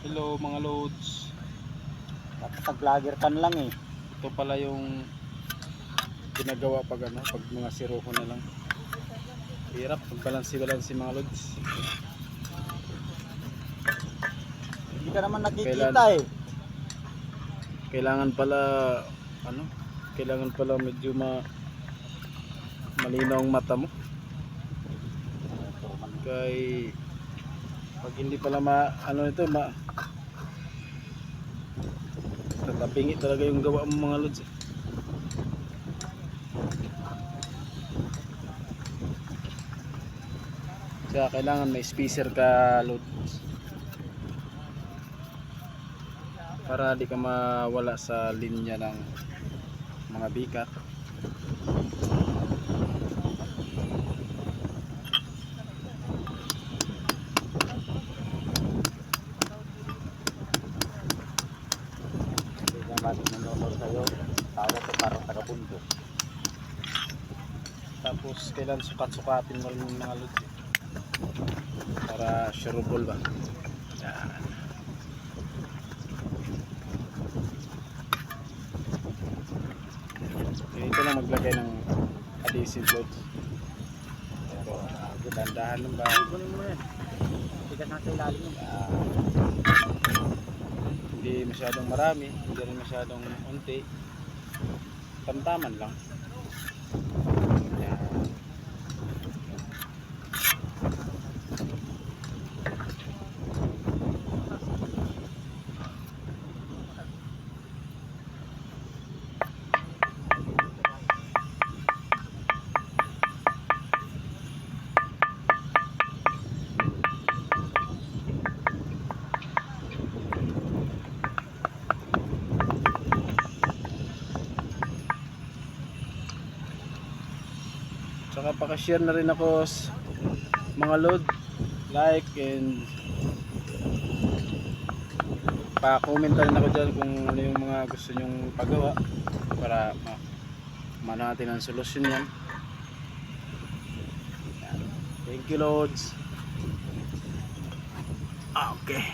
Hello mga loads. Pag-vlogger kan lang eh. Ito pala yung ginagawa pag pag mga siroho na lang. Hirap pagbalansi-balansi mga loads. Hindi ka naman nakikita Kailan- eh. Kailangan pala medyo malinaw ang mata mo. Kay pag hindi pala tatapingi talaga yung gawa mo mga loads. Kaya kailangan may spacer ka loads para di ka mawala sa linya ng mga bikat. Hindi naman nanonood sa'yo. Tawa ko parang taga-pundo. Tapos kailan sukat-sukatin mo rin yung mga loads para sureable ba. Yan. Ganito lang maglagay ng adhesive loads. Pero dandahan lang ba. Kunin mo yan. Tigas na sa ilalim yun. Hindi masyadong marami, hindi rin masyadong unti. Tamtaman lang. Yan. Tsaka pakashare na rin ako mga load, like and pa-comment rin ako dyan kung ano yung mga gusto nyong pagawa para maano natin ang solusyon yan. Thank you loads. Okay.